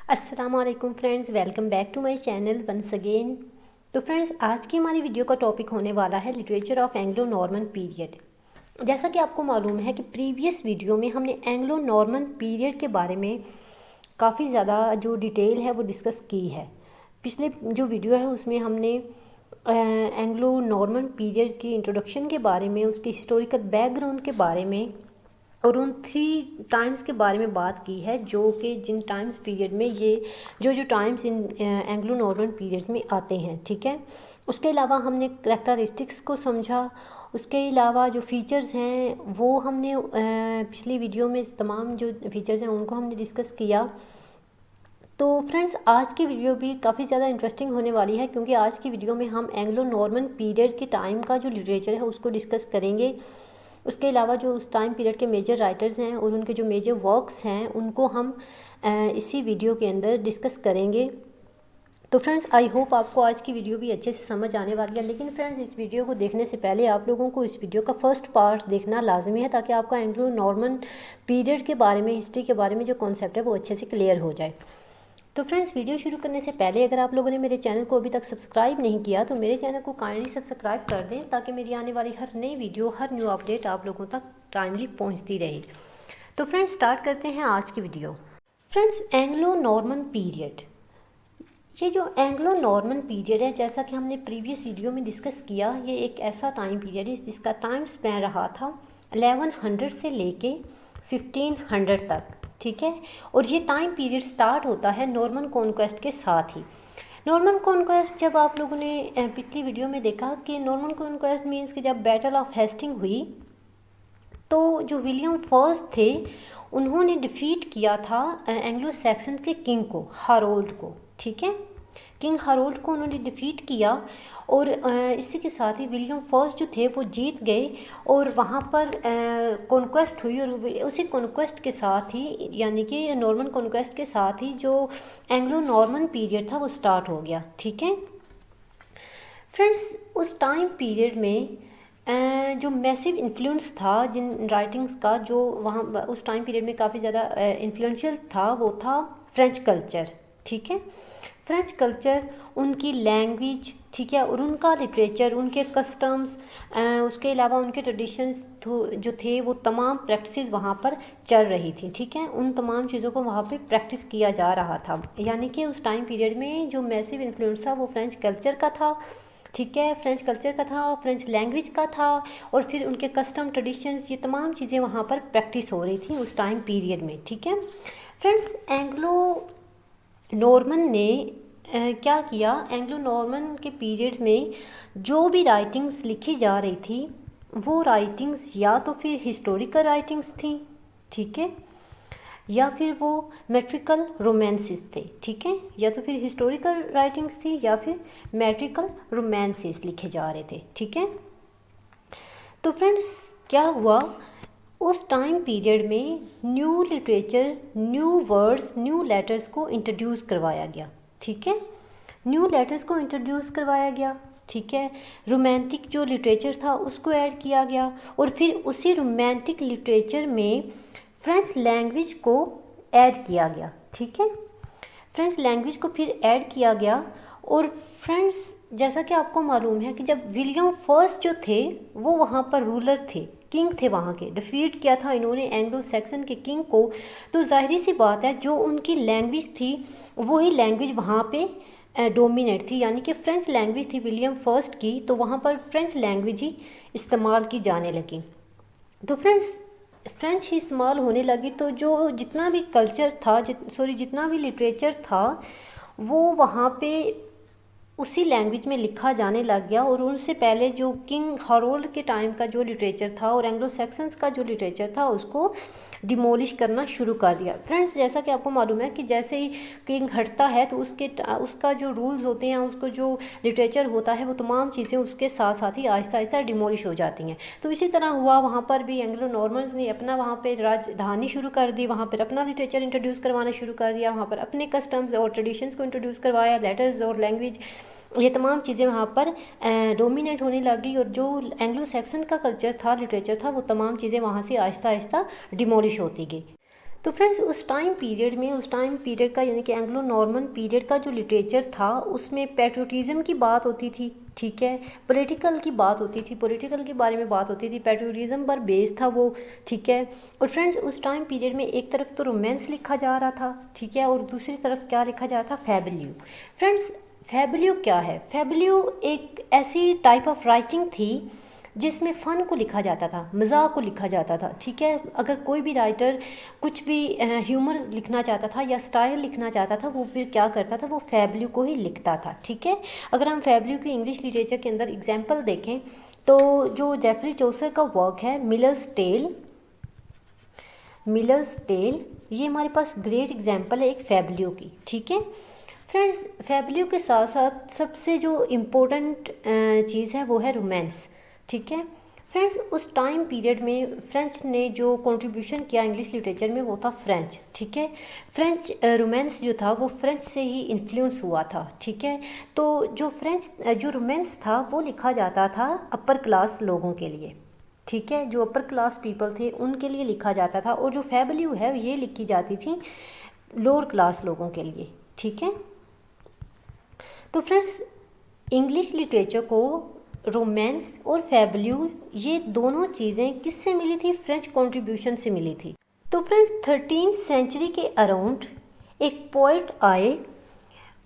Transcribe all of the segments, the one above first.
अस्सलामुअलैकुम friends, welcome back to my channel once again. तो friends, आज की हमारी वीडियो का टॉपिक होने वाला है literature of Anglo Norman period. जैसा कि आपको मालूम है कि प्रीवियस वीडियो में हमने एंग्लो नॉर्मन पीरियड के बारे में काफ़ी ज़्यादा जो डिटेल है वो डिस्कस की है। पिछले जो वीडियो है उसमें हमने एंग्लो नॉर्मन पीरियड की इंट्रोडक्शन के बारे में, उसके हिस्टोरिकल बैकग्राउंड के बारे में और उन 3 टाइम्स के बारे में बात की है, जो कि जिन टाइम्स पीरियड में ये जो times in Anglo Norman periods में आते हैं। ठीक है, उसके अलावा हमने करैक्टरिस्टिक्स को समझा। उसके अलावा जो फ़ीचर्स हैं वो हमने पिछली वीडियो में तमाम जो फ़ीचर्स हैं उनको हमने डिस्कस किया। तो फ्रेंड्स, आज की वीडियो भी काफ़ी ज़्यादा इंटरेस्टिंग होने वाली है, क्योंकि आज की वीडियो में हम एंग्लो नॉर्मन पीरियड के टाइम का जो लिटरेचर है उसको डिस्कस करेंगे। उसके अलावा जो उस टाइम पीरियड के मेजर राइटर्स हैं और उनके जो मेजर वर्क्स हैं उनको हम इसी वीडियो के अंदर डिस्कस करेंगे। तो फ्रेंड्स, आई होप आपको आज की वीडियो भी अच्छे से समझ आने वाली है। लेकिन फ्रेंड्स, इस वीडियो को देखने से पहले आप लोगों को इस वीडियो का फर्स्ट पार्ट देखना लाजमी है, ताकि आपका एंग्लो नॉर्मन पीरियड के बारे में, हिस्ट्री के बारे में जो कॉन्सेप्ट है वो अच्छे से क्लियर हो जाए। तो फ्रेंड्स, वीडियो शुरू करने से पहले अगर आप लोगों ने मेरे चैनल को अभी तक सब्सक्राइब नहीं किया तो मेरे चैनल को काइंडली सब्सक्राइब कर दें, ताकि मेरी आने वाली हर नई वीडियो, हर न्यू अपडेट आप लोगों तक टाइमली पहुंचती रहे। तो फ्रेंड्स, स्टार्ट करते हैं आज की video. Friends, Anglo Norman period, ये जो एंग्लो नॉर्मन पीरियड है, जैसा कि हमने प्रीवियस वीडियो में डिस्कस किया, ये एक ऐसा टाइम पीरियड है जिसका टाइम स्पैन रहा था 1100 से लेके 1500 तक। ठीक है, और ये टाइम पीरियड स्टार्ट होता है नॉर्मन कॉन्क्वेस्ट के साथ ही। नॉर्मन कॉन्क्वेस्ट, जब आप लोगों ने पिछली वीडियो में देखा कि नॉर्मन कॉन्क्वेस्ट मीन्स कि जब बैटल ऑफ हेस्टिंग हुई तो जो विलियम फर्स्ट थे उन्होंने डिफीट किया था एंग्लो सैक्सन के किंग को, हारोल्ड को। ठीक है, किंग हारोल्ड को उन्होंने डिफीट किया और इसी के साथ ही विलियम फर्स्ट जो थे वो जीत गए और वहाँ पर कॉन्क्वेस्ट हुई। और उसी कॉन्क्वेस्ट के साथ ही, यानी कि नॉर्मन कॉन्क्वेस्ट के साथ ही, जो एंग्लो नॉर्मन पीरियड था वो स्टार्ट हो गया। ठीक है फ्रेंड्स, उस टाइम पीरियड में जो मैसिव इन्फ्लुएंस था जिन राइटिंग्स का, जो वहाँ उस टाइम पीरियड में काफ़ी ज़्यादा इन्फ्लुएंशियल था, वो था फ्रेंच कल्चर। ठीक है, फ्रेंच कल्चर, उनकी लैंग्वेज, ठीक है, और उनका लिटरेचर, उनके कस्टम्स, उसके अलावा उनके ट्रेडिशंस जो थे, वो तमाम प्रैक्टिसेस वहाँ पर चल रही थी। ठीक है, उन तमाम चीज़ों को वहाँ पे प्रैक्टिस किया जा रहा था। यानी कि उस टाइम पीरियड में जो मैसिव इन्फ्लुएंस था वो फ्रेंच कल्चर का था। ठीक है, फ्रेंच कल्चर का था, फ्रेंच लैंग्वेज का था, और फिर उनके कस्टम, ट्रेडिशंस, ये तमाम चीज़ें वहाँ पर प्रैक्टिस हो रही थी उस टाइम पीरियड में। ठीक है फ्रेंड्स, एंग्लो नॉर्मन ने क्या किया, एंग्लो नॉर्मन के पीरियड में जो भी राइटिंग्स लिखी जा रही थी वो राइटिंग्स या तो फिर हिस्टोरिकल राइटिंग्स थी, ठीक है, या फिर वो मेट्रिकल रोमांसेस थे। ठीक है, या तो फिर हिस्टोरिकल राइटिंग्स थी या फिर मेट्रिकल रोमांसेस लिखे जा रहे थे। ठीक है, तो फ्रेंड्स, क्या हुआ, उस टाइम पीरियड में new literature, new words, new letters को इंट्रोड्यूस करवाया गया। ठीक है, न्यू लेटर्स को इंट्रोड्यूस करवाया गया। ठीक है, रोमांटिक जो लिटरेचर था उसको ऐड किया गया, और फिर उसी रोमांटिक लिटरेचर में फ्रेंच लैंग्वेज को ऐड किया गया। ठीक है, फ्रेंच लैंग्वेज को फिर ऐड किया गया। और फ्रेंड्स, जैसा कि आपको मालूम है कि जब विलियम फर्स्ट जो थे वो वहाँ पर रूलर थे, किंग थे, वहाँ के डिफीट किया था इन्होंने एंग्लो सैक्सन के किंग को, तो जाहिर सी बात है जो उनकी लैंग्वेज थी वही लैंग्वेज वहाँ पे डोमिनेट थी, यानी कि फ्रेंच लैंग्वेज थी विलियम फर्स्ट की, तो वहाँ पर फ्रेंच लैंग्वेज ही इस्तेमाल की जाने लगी। तो फ्रेंड्स, फ्रेंच ही इस्तेमाल होने लगी, तो जो जितना भी कल्चर था, जितना भी लिटरेचर था वो वहाँ पे उसी लैंग्वेज में लिखा जाने लग गया। और उनसे पहले जो किंग हारोल्ड के टाइम का जो लिटरेचर था और एंग्लो सैक्सन्स का जो लिटरेचर था उसको डिमोलिश करना शुरू कर दिया। फ्रेंड्स, जैसा कि आपको मालूम है कि जैसे ही किंग हटता है तो उसका जो रूल्स होते हैं, उसको जो लिटरेचर होता है, वो तमाम चीज़ें उसके साथ साथ ही आहिस्ता आहिस्ता डिमोलिश हो जाती हैं। तो इसी तरह हुआ वहाँ पर भी, एंग्लो नॉर्मन्स ने अपना वहाँ पर राजधानी शुरू कर दी, वहाँ पर अपना लिटरेचर इंट्रोड्यूस करवाना शुरू कर दिया, वहाँ पर अपने कस्टम्स और ट्रेडिशंस को इंट्रोड्यूस करवाया, लेटर्स और लैंग्वेज, ये तमाम चीज़ें वहाँ पर डोमिनेट होने लगी। और जो एंग्लो सैक्सन का कल्चर था, लिटरेचर था, वो तमाम चीज़ें वहाँ से आहिस्ता आहिस्ता डिमोलिश होती गई। तो फ्रेंड्स उस टाइम पीरियड का यानी कि एंग्लो नॉर्मन पीरियड का जो लिटरेचर था उसमें पैट्रियोटिज़म की बात होती थी, ठीक है, पॉलिटिकल की बात होती थी, पॉलिटिकल के बारे में बात होती थी, पैट्रियोटिज़म पर बेस्ड था वो, ठीक है। और फ्रेंड्स उस टाइम पीरियड में एक तरफ तो रोमांस लिखा जा रहा था, ठीक है, और दूसरी तरफ क्या लिखा जा रहा था, फैबल्यू। फ्रेंड्स फैबल्यू क्या है? फैबल्यू एक ऐसी टाइप ऑफ राइटिंग थी जिसमें फ़न को लिखा जाता था, मज़ाक को लिखा जाता था, ठीक है। अगर कोई भी राइटर कुछ भी ह्यूमर लिखना चाहता था या स्टाइल लिखना चाहता था, वो फिर क्या करता था, वो फैबल्यू को ही लिखता था, ठीक है। अगर हम फैबल्यू की इंग्लिश लिटरेचर के अंदर एग्जांपल देखें तो जो जेफरी चौसर का वर्क है मिलर्स टेल, ये हमारे पास ग्रेट एग्जांपल है एक फैबल्यू की, ठीक है। फ्रेंड्स फैबल्यू के साथ साथ सबसे जो इम्पोर्टेंट चीज़ है वो है रोमांस, ठीक है। फ्रेंड्स उस टाइम पीरियड में फ्रेंच ने जो कंट्रीब्यूशन किया इंग्लिश लिटरेचर में वो था फ्रेंच, ठीक है। फ्रेंच रोमांस जो था वो फ्रेंच से ही इन्फ्लुएंस हुआ था, ठीक है। तो जो रोमांस था वो लिखा जाता था अपर क्लास लोगों के लिए, ठीक है, जो अपर क्लास पीपल थे उनके लिए लिखा जाता था, और जो फैबल्यू है ये लिखी जाती थी लोअर क्लास लोगों के लिए, ठीक है। तो फ्रेंड्स इंग्लिश लिटरेचर को रोमांस और फैबल्यू ये दोनों चीज़ें किससे मिली थी? फ्रेंच कंट्रीब्यूशन से मिली थी। तो फ्रेंड्स 13th सेंचुरी के अराउंड एक पोइट आए,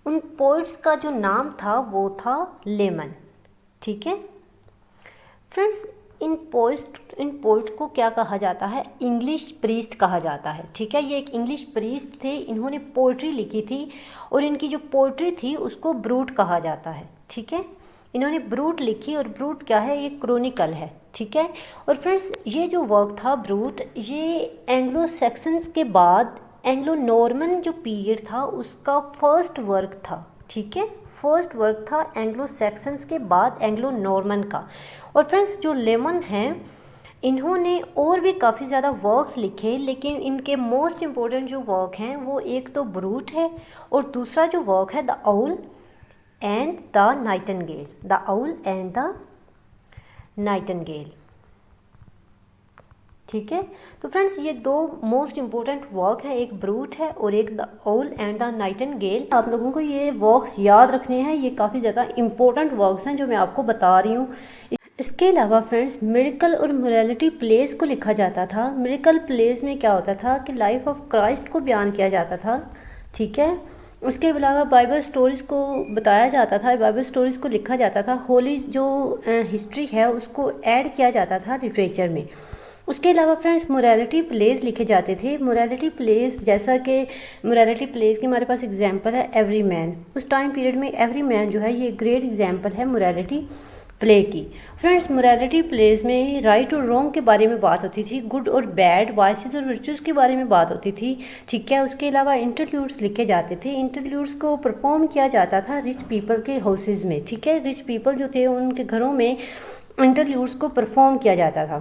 उन पोइट्स का जो नाम था वो था लेमन, ठीक है। फ्रेंड्स इन पोइट को क्या कहा जाता है? इंग्लिश प्रीस्ट कहा जाता है, ठीक है। ये एक इंग्लिश प्रीस्ट थे, इन्होंने पोइट्री लिखी थी और इनकी जो पोइट्री थी उसको ब्रूट कहा जाता है, ठीक है। इन्होंने ब्रूट लिखी, और ब्रूट क्या है? ये क्रोनिकल है, ठीक है। और फ्रेंड्स ये जो वर्क था ब्रूट, ये एंग्लो सैक्सन्स के बाद एंग्लो नॉर्मन जो पीरियड था उसका फर्स्ट वर्क था, ठीक है। फर्स्ट वर्क था एंग्लो सैक्सन्स के बाद एंग्लो नॉर्मन का। और फ्रेंड्स जो लेमन हैं इन्होंने और भी काफ़ी ज़्यादा वर्क्स लिखे, लेकिन इनके मोस्ट इम्पोर्टेंट जो वर्क हैं वो एक तो ब्रूट है और दूसरा जो वर्क है the owl and the Nightingale, the owl and the Nightingale, ठीक है। तो फ्रेंड्स ये दो मोस्ट इम्पोर्टेंट वर्क हैं, एक ब्रूट है और एक the owl and the Nightingale. आप लोगों को ये वर्क्स याद रखने हैं, ये काफ़ी ज़्यादा इम्पोर्टेंट वर्क्स हैं जो मैं आपको बता रही हूँ। इसके अलावा फ्रेंड्स मिरेकल और मोरालिटी प्लेस को लिखा जाता था। मिरेकल प्लेस में क्या होता था कि लाइफ ऑफ क्राइस्ट को बयान किया जाता था, ठीक है। उसके अलावा बाइबल स्टोरीज़ को बताया जाता था, बाइबल स्टोरीज़ को लिखा जाता था, होली जो हिस्ट्री है उसको ऐड किया जाता था लिटरेचर में। उसके अलावा फ्रेंड्स मोरालिटी प्लेस लिखे जाते थे। मोरालिटी प्लेस जैसा कि मोरालिटी प्लेस की हमारे पास एग्जांपल है एवरी मैन। उस टाइम पीरियड में एवरी मैन जो है ये ग्रेट एग्जांपल है मोरालिटी प्ले की। फ्रेंड्स मोरालिटी प्लेस में राइट और रॉन्ग के बारे में बात होती थी, गुड और बैड, वाइसेस और वर्चुअस के बारे में बात होती थी, ठीक है। उसके अलावा इंटरल्यूड्स लिखे जाते थे। इंटरल्यूड्स को परफॉर्म किया जाता था रिच पीपल के हाउसेज में, ठीक है। रिच पीपल जो थे उनके घरों में इंटरल्यूड्स को परफॉर्म किया जाता था।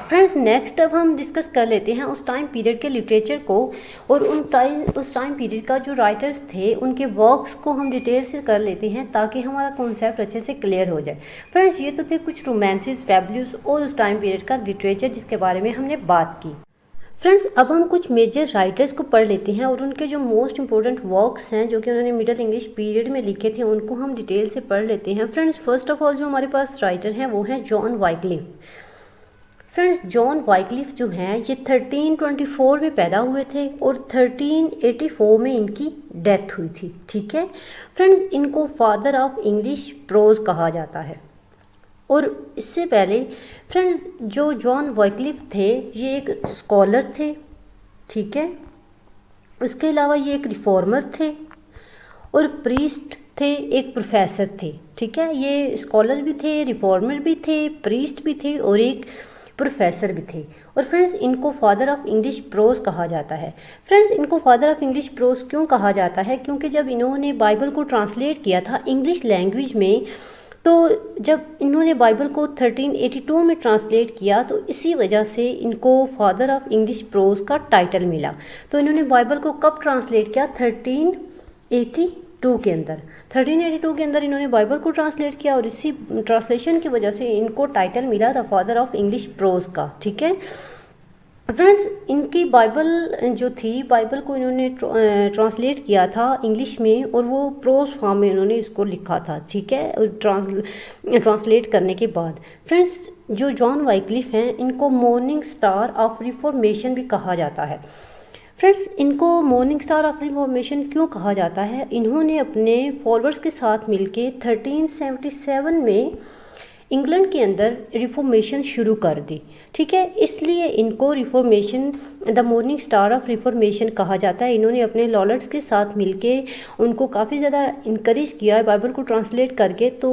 फ्रेंड्स नेक्स्ट अब हम डिस्कस कर लेते हैं उस टाइम पीरियड के लिटरेचर को, और उस टाइम पीरियड का जो राइटर्स थे उनके वर्क्स को हम डिटेल से कर लेते हैं ताकि हमारा कॉन्सेप्ट अच्छे से क्लियर हो जाए। फ्रेंड्स ये तो थे कुछ रोमांसेस, फैबल्यूज और उस टाइम पीरियड का लिटरेचर जिसके बारे में हमने बात की। फ्रेंड्स अब हम कुछ मेजर राइटर्स को पढ़ लेते हैं और उनके जो मोस्ट इंपॉर्टेंट वर्क्स हैं जो कि उन्होंने मिडिल इंग्लिश पीरियड में लिखे थे उनको हम डिटेल से पढ़ लेते हैं। फ्रेंड्स फर्स्ट ऑफ ऑल जो हमारे पास राइटर हैं वो हैं John Wycliffe. Friends John Wycliffe जो हैं ये 1324 में पैदा हुए थे और 1384 में इनकी डेथ हुई थी, ठीक है। फ्रेंड्स इनको फादर ऑफ इंग्लिश प्रोज कहा जाता है। और इससे पहले फ्रेंड्स जो जॉन वाइक्लिफ थे ये एक स्कॉलर थे, ठीक है। उसके अलावा ये एक रिफॉर्मर थे और प्रीस्ट थे, एक प्रोफेसर थे, ठीक है। ये स्कॉलर भी थे, रिफॉर्मर भी थे, प्रीस्ट भी थे और एक प्रोफेसर भी थे। और फ्रेंड्स इनको फादर ऑफ इंग्लिश प्रोज कहा जाता है। फ्रेंड्स इनको फादर ऑफ इंग्लिश प्रोज क्यों कहा जाता है? क्योंकि जब इन्होंने बाइबल को ट्रांसलेट किया था इंग्लिश लैंग्वेज में, तो जब इन्होंने बाइबल को 1382 में ट्रांसलेट किया तो इसी वजह से इनको फादर ऑफ इंग्लिश प्रोज का टाइटल मिला। तो इन्होंने बाइबल को कब ट्रांसलेट किया? 1382 के अंदर। 1382 के अंदर इन्होंने बाइबल को ट्रांसलेट किया और इसी ट्रांसलेशन की वजह से इनको टाइटल मिला the father of English pros का, ठीक है। फ्रेंड्स इनकी बाइबल जो थी, बाइबल को इन्होंने ट्रांसलेट किया था इंग्लिश में, और वो प्रोस फॉर्म में इन्होंने इसको लिखा था, ठीक है, ट्रांसलेट करने के बाद। फ्रेंड्स जो जॉन वाइक्लिफ हैं, इनको मॉर्निंग स्टार ऑफ रिफॉर्मेशन भी कहा जाता है। फ्रेंड्स इनको मॉर्निंग स्टार ऑफ रिफॉर्मेशन क्यों कहा जाता है? इन्होंने अपने फॉलोअर्स के साथ मिलके 1377 में इंग्लैंड के अंदर रिफॉर्मेशन शुरू कर दी, ठीक है, इसलिए इनको reformation the morning star of reformation कहा जाता है। इन्होंने अपने लॉर्ड्स के साथ मिलके उनको काफ़ी ज़्यादा इनकरेज किया है बाइबल को ट्रांसलेट करके, तो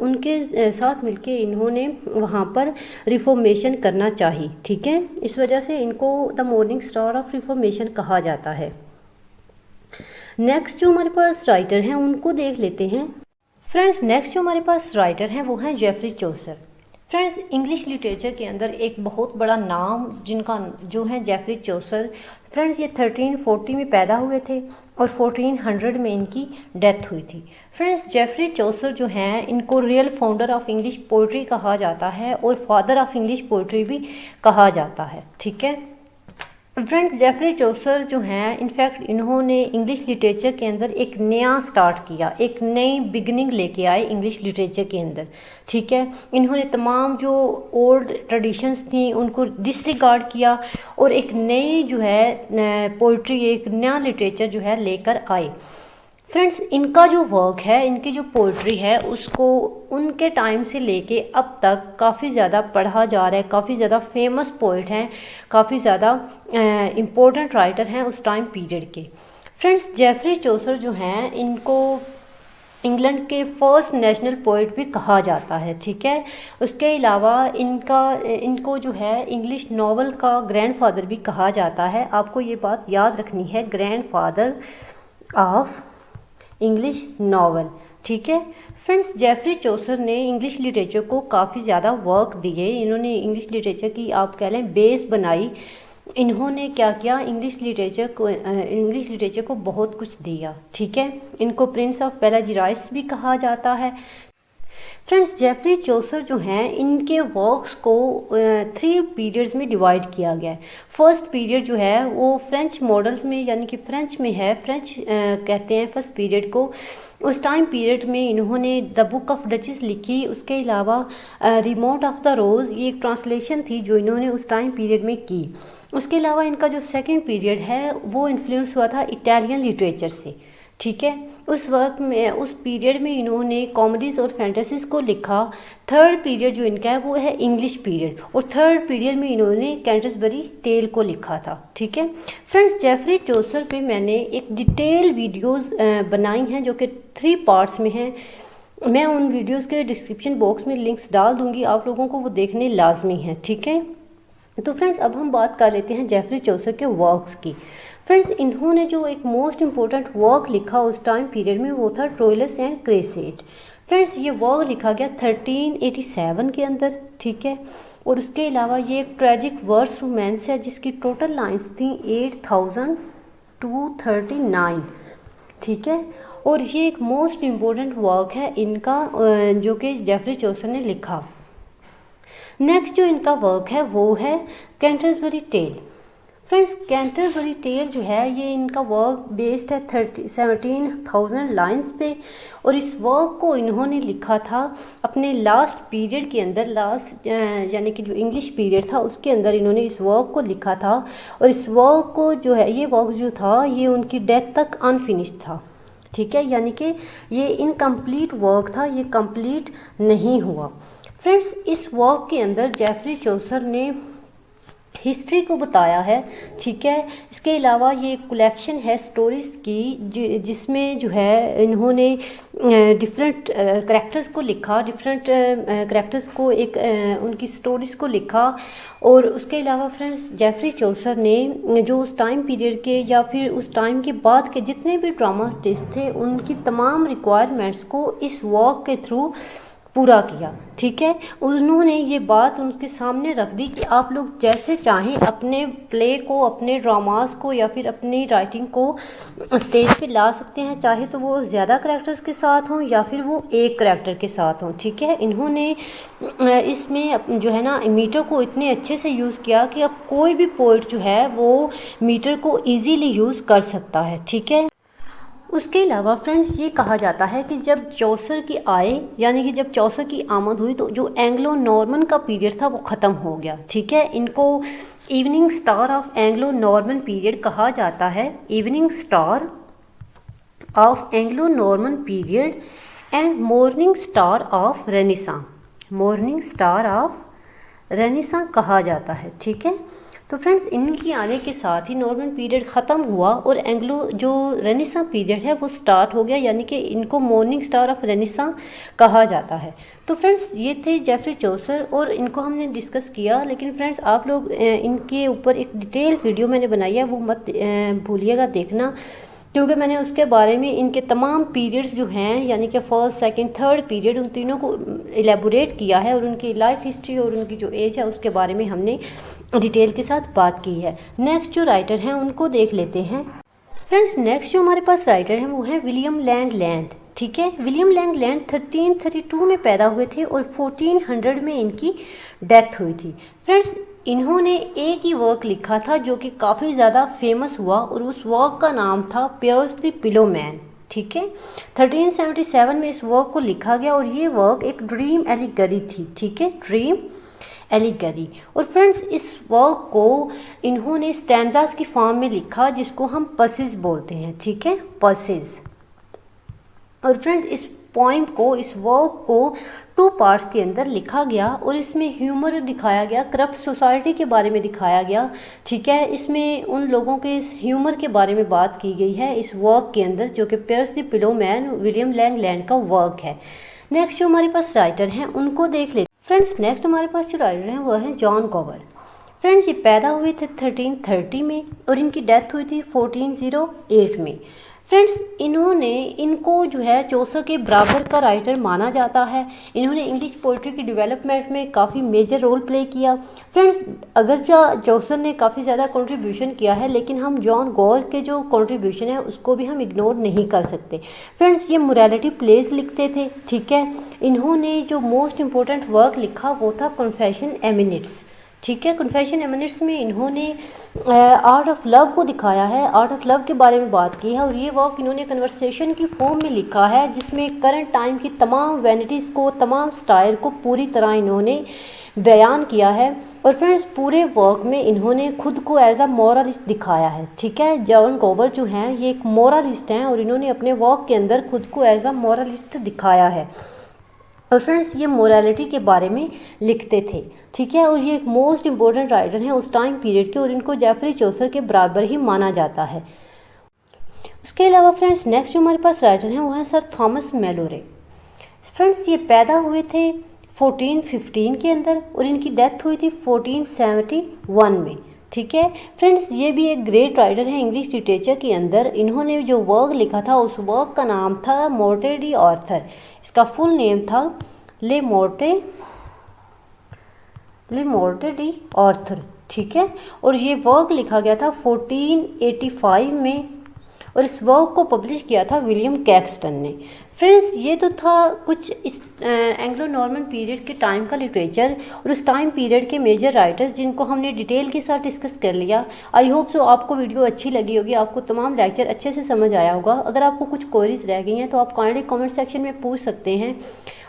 उनके साथ मिलके इन्होंने वहाँ पर रिफॉर्मेशन करना चाहिए, ठीक है, इस वजह से इनको the morning star of reformation कहा जाता है। नेक्स्ट जो हमारे पास राइटर हैं उनको देख लेते हैं। फ्रेंड्स नेक्स्ट जो हमारे पास राइटर हैं वो हैं Geoffrey Chaucer. Friends English literature के अंदर एक बहुत बड़ा नाम जिनका जो है जेफरी चौसर। फ्रेंड्स ये 1340 में पैदा हुए थे और 1400 में इनकी डेथ हुई थी। फ्रेंड्स जेफरी चौसर जो हैं इनको real founder of English poetry कहा जाता है और फादर ऑफ इंग्लिश पोइट्री भी कहा जाता है, ठीक है। फ्रेंड्स जेफरी चौसर जो हैं इनफैक्ट इन्होंने इंग्लिश लिटरेचर के अंदर एक नया स्टार्ट किया, एक नई बिगनिंग लेके आए इंग्लिश लिटरेचर के अंदर, ठीक है। इन्होंने तमाम जो ओल्ड ट्रेडिशंस थी उनको डिसरिगार्ड किया और एक नई जो है पोइट्री, एक नया लिटरेचर जो है लेकर आए। फ्रेंड्स इनका जो वर्क है, इनकी जो पोइट्री है, उसको उनके टाइम से लेके अब तक काफ़ी ज़्यादा पढ़ा जा रहा है, काफ़ी ज़्यादा फेमस पोइट हैं, काफ़ी ज़्यादा इम्पोर्टेंट राइटर हैं उस टाइम पीरियड के। फ्रेंड्स जेफरी चौसर जो हैं इनको इंग्लैंड के फर्स्ट नेशनल पोइट भी कहा जाता है, ठीक है। उसके अलावा इनको जो है इंग्लिश नॉवल का ग्रैंडफादर भी कहा जाता है। आपको ये बात याद रखनी है, ग्रैंडफादर ऑफ इंग्लिश नावल, ठीक है। फ्रेंड्स जेफरी चौसर ने इंग्लिश लिटरेचर को काफ़ी ज़्यादा वर्क दिए। इन्होंने इंग्लिश लिटरेचर की आप कह लें बेस बनाई। इन्होंने क्या किया, इंग्लिश लिटरेचर को बहुत कुछ दिया, ठीक है। इनको प्रिंस ऑफ पेलाजिराइस भी कहा जाता है। फ्रेंड्स जेफरी चौसर जो हैं इनके वर्क्स को 3 पीरियड्स में डिवाइड किया गया है। फर्स्ट पीरियड जो है वो फ्रेंच मॉडल्स में यानी कि फ्रेंच में है, फ्रेंच कहते हैं फर्स्ट पीरियड को। उस टाइम पीरियड में इन्होंने द बुक ऑफ डचेस लिखी। उसके अलावा रिमोट ऑफ द रोज़ ये एक ट्रांसलेशन थी जो इन्होंने उस टाइम पीरियड में की। उसके अलावा इनका जो सेकेंड पीरियड है वो इन्फ्लुएंस हुआ था इटालियन लिटरेचर से, ठीक है। उस वक्त में उस पीरियड में इन्होंने कॉमेडीज़ और फैंटेसीज़ को लिखा। थर्ड पीरियड जो इनका है वो है इंग्लिश पीरियड, और थर्ड पीरियड में इन्होंने कैंटरबरी टेल को लिखा था, ठीक है। फ्रेंड्स जेफरी चौसर पे मैंने एक डिटेल वीडियोस बनाई हैं जो कि 3 पार्ट्स में हैं। मैं उन वीडियोस के डिस्क्रिप्शन बॉक्स में लिंक्स डाल दूँगी, आप लोगों को वो देखने लाजमी है, ठीक है। तो फ्रेंड्स अब हम बात कर लेते हैं जेफरी चौसर के वर्क्स की। फ्रेंड्स इन्होंने जो एक मोस्ट इम्पोर्टेंट वर्क लिखा उस टाइम पीरियड में वो था ट्रोइलस एंड क्रेसेड। फ्रेंड्स ये वर्क लिखा गया 1387 के अंदर, ठीक है। और उसके अलावा ये एक ट्रेजिक वर्स रोमांस है जिसकी टोटल लाइन्स थी 8239, ठीक है। और ये एक मोस्ट इम्पोर्टेंट वर्क है इनका जो कि जेफरी चौसर ने लिखा। नेक्स्ट जो इनका वर्क है वो है Canterbury tale. Friends Canterbury tale जो है ये इनका वर्क बेस्ड है 17,000 लाइन्स पे, और इस वर्क को इन्होंने लिखा था अपने लास्ट पीरियड के अंदर, लास्ट यानी कि जो इंग्लिश पीरियड था उसके अंदर इन्होंने इस वर्क को लिखा था। और इस वर्क को जो है ये वर्क जो था ये उनकी डेथ तक अनफिनिश्ड था, ठीक है, यानी कि ये इनकम्प्लीट वर्क था, ये कंप्लीट नहीं हुआ। फ्रेंड्स इस वर्क के अंदर जेफरी चौसर ने हिस्ट्री को बताया है, ठीक है। इसके अलावा ये कलेक्शन है स्टोरीज़ की जिसमें जो है इन्होंने डिफरेंट करैक्टर्स को लिखा, डिफरेंट करैक्टर्स को एक उनकी स्टोरीज़ को लिखा। और उसके अलावा फ्रेंड्स जेफरी चौसर ने जो उस टाइम पीरियड के या फिर उस टाइम के बाद के जितने भी ड्रामा आर्टिस्ट थे उनकी तमाम रिक्वायरमेंट्स को इस वर्क के थ्रू पूरा किया। ठीक है, उन्होंने ये बात उनके सामने रख दी कि आप लोग जैसे चाहें अपने प्ले को, अपने ड्रामास को या फिर अपनी राइटिंग को स्टेज पे ला सकते हैं, चाहे तो वो ज़्यादा करैक्टर्स के साथ हों या फिर वो एक करैक्टर के साथ हों। ठीक है, इन्होंने इसमें जो है ना मीटर को इतने अच्छे से यूज़ किया कि अब कोई भी पोइट जो है वो मीटर को ईजीली यूज़ कर सकता है। ठीक है, उसके अलावा फ्रेंड्स ये कहा जाता है कि जब चौसर की आए, यानी कि जब चौसर की आमद हुई, तो जो एंग्लो नॉर्मन का पीरियड था वो ख़त्म हो गया। ठीक है, इनको evening star of Anglo Norman period कहा जाता है। Evening star of Anglo Norman period and morning star of renaissance, morning star of renaissance कहा जाता है। ठीक है, तो फ्रेंड्स इनकी आने के साथ ही नॉर्मन पीरियड ख़त्म हुआ और एंग्लो जो रेनेसां पीरियड है वो स्टार्ट हो गया, यानी कि इनको मॉर्निंग स्टार ऑफ रेनेसां कहा जाता है। तो फ्रेंड्स ये थे जेफरी चौसर और इनको हमने डिस्कस किया। लेकिन फ्रेंड्स आप लोग इनके ऊपर एक डिटेल वीडियो मैंने बनाई है, वो मत भूलिएगा देखना, क्योंकि मैंने उसके बारे में इनके तमाम पीरियड्स जो हैं, यानी कि फर्स्ट, सेकंड, थर्ड पीरियड, उन तीनों को एलेबोरेट किया है और उनकी लाइफ हिस्ट्री और उनकी जो एज है उसके बारे में हमने डिटेल के साथ बात की है। नेक्स्ट जो राइटर हैं उनको देख लेते हैं। फ्रेंड्स नेक्स्ट जो हमारे पास राइटर हैं वो हैं विलियम लैंगलैंड। ठीक है, विलियम लैंगलैंड 1332 में पैदा हुए थे और 1400 में इनकी डेथ हुई थी। फ्रेंड्स इन्होंने एक ही वर्क लिखा था जो कि काफ़ी ज़्यादा फेमस हुआ और उस वर्क का नाम था पियर्स द पिलो मैन। ठीक है, 1377 में इस वर्क को लिखा गया और ये वर्क एक ड्रीम एलिगरी थी। ठीक है, ड्रीम एलिगरी। और फ्रेंड्स इस वर्क को इन्होंने स्टैंजास की फॉर्म में लिखा जिसको हम पसेज बोलते हैं। ठीक है, पसेज। और फ्रेंड्स इस पॉइंट को, इस वर्क को 2 पार्ट्स के अंदर लिखा गया और इसमें ह्यूमर दिखाया गया, करप्ट सोसाइटी के बारे में दिखाया गया। ठीक है, इसमें उन लोगों के ह्यूमर के बारे में बात की गई है इस वर्क के अंदर, जो कि Piers the Plowman William Langland का वर्क है। नेक्स्ट जो हमारे पास राइटर हैं उनको देख लेते हैं। फ्रेंड्स नेक्स्ट हमारे पास जो राइटर हैं वो हैं जॉन गॉवर। फ्रेंड्स ये पैदा हुए थे 1330 में और इनकी डेथ हुई थी 1408 में। फ्रेंड्स इनको जो है चौसर के बराबर का राइटर माना जाता है। इन्होंने इंग्लिश पोइट्री की डेवलपमेंट में काफ़ी मेजर रोल प्ले किया। फ्रेंड्स अगरचा चौसर ने काफ़ी ज़्यादा कंट्रीब्यूशन किया है, लेकिन हम जॉन गॉल के जो कंट्रीब्यूशन है उसको भी हम इग्नोर नहीं कर सकते। फ्रेंड्स ये मोरालिटी प्लेस लिखते थे। ठीक है, इन्होंने जो मोस्ट इम्पोर्टेंट वर्क लिखा वो था कन्फेशन एमिनेट्स। ठीक है, कन्फेशन एमिनेट्स में इन्होंने आर्ट ऑफ लव को दिखाया है, आर्ट ऑफ लव के बारे में बात की है और ये वर्क इन्होंने कन्वर्सेशन की फॉर्म में लिखा है जिसमें करंट टाइम की तमाम वैनिटीज़ को, तमाम स्टाइल को पूरी तरह इन्होंने बयान किया है। और फ्रेंड्स पूरे वर्क में इन्होंने खुद को एज अ मोरलिस्ट दिखाया है। ठीक है, जॉन गॉवर जो हैं ये एक मोरलिस्ट हैं और इन्होंने अपने वर्क के अंदर खुद को एज अ मोरलिस्ट दिखाया है। और फ्रेंड्स ये मोरालिटी के बारे में लिखते थे। ठीक है, और ये एक मोस्ट इम्पोर्टेंट राइटर हैं उस टाइम पीरियड के और इनको जेफरी चौसर के बराबर ही माना जाता है। उसके अलावा फ्रेंड्स नेक्स्ट जो हमारे पास राइटर हैं वो हैं सर थॉमस मैलोरे। फ्रेंड्स ये पैदा हुए थे 1415 के अंदर और इनकी डेथ हुई थी 1471 में। ठीक है, फ्रेंड्स ये भी एक ग्रेट राइटर हैं इंग्लिश लिटरेचर के अंदर। इन्होंने जो वर्क लिखा था उस वर्क का नाम था मोर्टे डी आर्थर। इसका फुल नेम था ले मोर्टे डी आर्थर। ठीक है, और ये वर्क लिखा गया था 1485 में और इस वर्क को पब्लिश किया था विलियम कैक्सटन ने। फ्रेंड्स ये तो था कुछ इस एंग्लो नॉर्मन पीरियड के टाइम का लिटरेचर और उस टाइम पीरियड के मेजर राइटर्स जिनको हमने डिटेल के साथ डिस्कस कर लिया। आई होप सो आपको वीडियो अच्छी लगी होगी, आपको तमाम लेक्चर अच्छे से समझ आया होगा। अगर आपको कुछ क्वेरीज रह गई हैं तो आप काइंडली कमेंट सेक्शन में पूछ सकते हैं।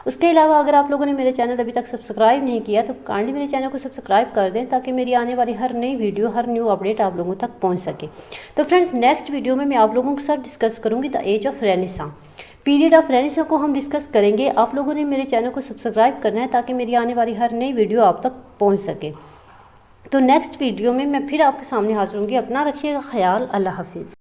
उसके अलावा अगर आप लोगों ने मेरे चैनल अभी तक सब्सक्राइब नहीं किया तो काइंडली मेरे चैनल को सब्सक्राइब कर दें ताकि मेरी आने वाली हर नई वीडियो, हर न्यू अपडेट आप लोगों तक पहुंच सके। तो फ्रेंड्स नेक्स्ट वीडियो में मैं आप लोगों के साथ डिस्कस करूंगी the age of Renaissance, period of Renaissance को हम डिस्कस करेंगे। आप लोगों ने मेरे चैनल को सब्सक्राइब करना है ताकि मेरी आने वाली हर नई वीडियो आप तक पहुँच सके। तो नेक्स्ट वीडियो में मैं फिर आपके सामने हाजिर होंगी। अपना रखिएगा ख्याल। अल्लाह हाफिज़।